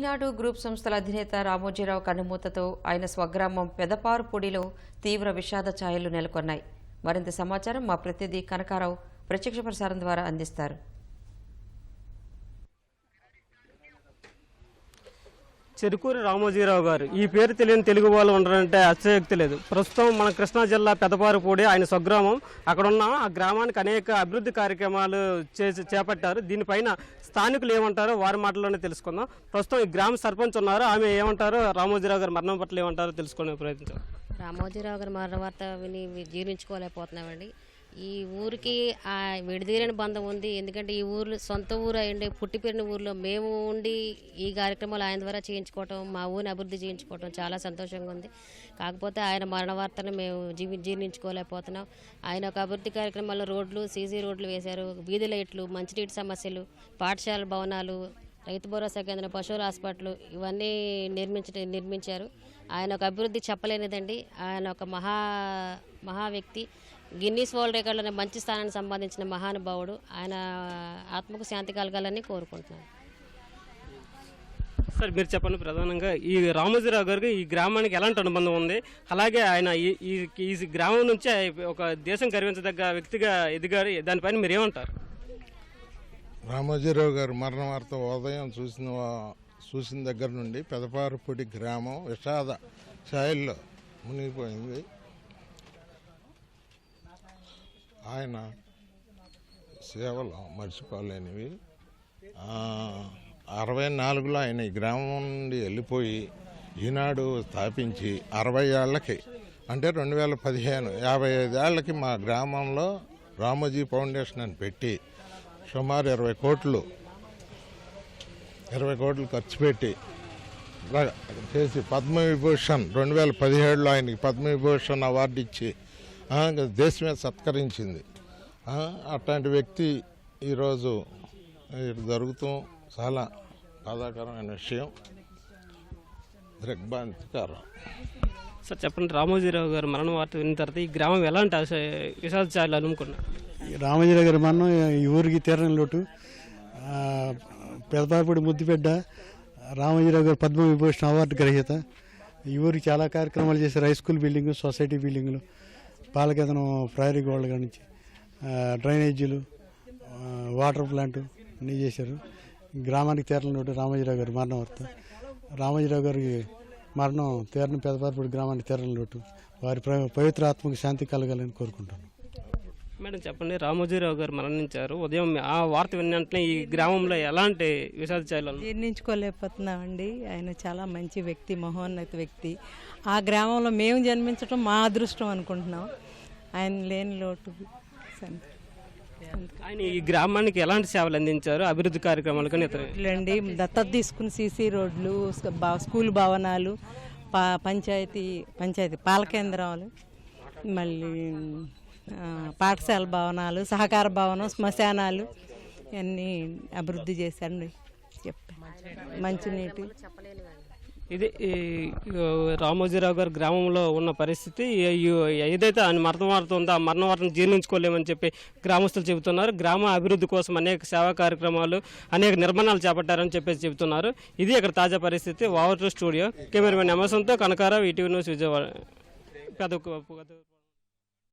ఈనాడు group సంస్థల అధినేత రామోజీరావు కన్నుమూతతో ఆయన స్వగ్రామం పెదపారుపూడిలో తీవ్ర విషాద ఛాయలు నెలకొన్నాయి. మరింత సమాచారం మా ప్రతినిధి కనకారావు ప్రత్యక్ష ప్రసారం ద్వారా అందిస్తారు. చెరుకూరి రామోజీరావు గారు ఈ పేరు తెలియని తెలుగు వాళ్ళు ఉండరంటే అతిశయోక్తి లేదు. ప్రస్తుతం మన కృష్ణా జిల్లా పెదపారుపూడి ఆయన స్వగ్రామం. అక్కడున్న ఆ గ్రామానికి అనేక అభివృద్ధి కార్యక్రమాలు చేపట్టారు. దీనిపైన స్థానికులు ఏమంటారో వారి మాటల్లోనే తెలుసుకుందాం. ప్రస్తుతం ఈ గ్రామ సర్పంచ్ ఉన్నారు, ఆమె ఏమంటారో రామోజీరావు గారి మరణం పట్ల ఏమంటారో తెలుసుకునే ప్రయత్నించారు. రామోజీరావు గారి మరణ వార్త విని జీర్ణించుకోలేకపోతున్నామండి. ఈ ఊరికి ఆ విడదీరని బంధం ఉంది. ఎందుకంటే ఈ ఊరు సొంత ఊరు అయ్యండి, పుట్టి పెరిగిన ఊరిలో మేము ఉండి ఈ కార్యక్రమాలు ఆయన ద్వారా చేయించుకోవటం, మా ఊరిని అభివృద్ధి చేయించుకోవటం చాలా సంతోషంగా ఉంది. కాకపోతే ఆయన మరణ వార్తను మేము జీర్ణించుకోలేకపోతున్నాం. ఆయన ఒక అభివృద్ధి కార్యక్రమాల్లో రోడ్లు, సీసీ రోడ్లు వేశారు, వీధి లైట్లు, మంచినీటి సమస్యలు, పాఠశాల భవనాలు, రైతు భరోసా కేంద్రం, పశువుల హాస్పిటల్ ఇవన్నీ నిర్మించారు. ఆయన ఒక అభివృద్ధి చెప్పలేనిదండి. ఆయన ఒక మహా వ్యక్తి, గిన్నీస్ వరల్డ్ రికార్డులోనే మంచి స్థానాన్ని సంపాదించిన మహానుభావుడు. ఆయన ఆత్మకు శాంతి కలగాలని కోరుకుంటున్నాను. సార్ మీరు చెప్పండి, ప్రధానంగా ఈ రామోజీరావు గారికి ఈ గ్రామానికి ఎలాంటి అనుబంధం ఉంది? అలాగే ఆయన ఈ గ్రామం నుంచే ఒక దేశం గర్వించదగ్గ వ్యక్తిగా ఎదిగారు. దానిపైన మీరు ఏమంటారు? రామోజీరావు గారు మరణ వార్త ఉదయం చూసిన దగ్గర నుండి పెదపారుపూడి గ్రామం విషాద ఛాయల్లో మునిగిపోయింది. ఆయన సేవలు మర్చిపోలేనివి. 64లో ఆయన ఈ గ్రామం నుండి వెళ్ళిపోయి ఈనాడు స్థాపించి 60 ఏళ్లకి అంటే 2015 55 ఏళ్లకి మా గ్రామంలో రామోజీ ఫౌండేషన్ అని పెట్టి సుమారు 20 కోట్లు ఖర్చు పెట్టి చేసి పద్మవిభూషణ్ 2017లో ఆయనకి పద్మవిభూషణ్ అవార్డు ఇచ్చి దేశమే సత్కరించింది. అట్లాంటి వ్యక్తి ఈరోజు జరుగుతూ చాలా బాధాకరమైన విషయం, దిగ్భ్రాంతికరం. సార్ చెప్పండి, రామోజీరావు గారు మరణ వార్త విన్న తర్వాత ఈ గ్రామం ఎలాంటి విషాద ఛాయలు అనుకున్నారు? రామోజీరావు గారి మరణం ఈ ఊరికి తీరని లోటు. పెదపారుపూడి ముద్దుబిడ్డ రామోజీరావు గారు పద్మవిభూషణ్ అవార్డు గ్రహీత. ఈ ఊరికి చాలా కార్యక్రమాలు చేశారు. హై స్కూల్ బిల్డింగు, సొసైటీ బిల్డింగులు, పాలకేతనం ప్రైరీ గోల్డ్ నుంచి డ్రైనేజీలు, వాటర్ ప్లాంట్ అన్నీ చేశారు. గ్రామానికి తీరని లోటు రామోజీరావు గారి మరణం వార్త. రామోజీరావు గారి మరణం తీరని పెదపారుపూడి గ్రామానికి తీరని లోటు. వారి పవిత్ర ఆత్మకు శాంతి కలగాలని కోరుకుంటాను. మేడం చెప్పండి, రామోజీరావు గారు మరణించారు. ఉదయం ఆ వార్త విన్నంటే ఈ గ్రామంలో ఎలాంటి విషాద ఛాయలు? జీర్ణించుకోలేకపోతున్నామండి. ఆయన చాలా మంచి వ్యక్తి, మహోన్నత వ్యక్తి. ఆ గ్రామంలో మేము జన్మించడం మా అదృష్టం అనుకుంటున్నాం. ఆయన లేని లోటు. ఆయన ఈ గ్రామానికి ఎలాంటి సేవలు అందించారు? అభివృద్ధి కార్యక్రమాలు కానీ అండి దత్తత తీసుకుని సీసీ రోడ్లు, స్కూల్ భవనాలు, పంచాయతీ పాలకేంద్రాలు, మళ్ళీ పాఠశాల భవనాలు, సహకార భవనం, శ్మశానాలు ఇవన్నీ అభివృద్ధి చేశారండి. మంచినీటి. ఇది రామోజీరావు గారు గ్రామంలో ఉన్న పరిస్థితి. ఏదైతే ఆయన మరణ వార్త ఉందో ఆ మరణ వార్తను జీర్ణించుకోలేమని చెప్పి గ్రామస్తులు చెబుతున్నారు. గ్రామ అభివృద్ధి కోసం అనేక సేవా కార్యక్రమాలు, అనేక నిర్మాణాలు చేపట్టారని చెప్పేసి చెబుతున్నారు. ఇది ఇక్కడ తాజా పరిస్థితి. ఓవర్ టు స్టూడియో కెమెరామెన్ ఎమర్సన్తో కనకారావు, ఈటీవీ న్యూస్, విజయవాడ.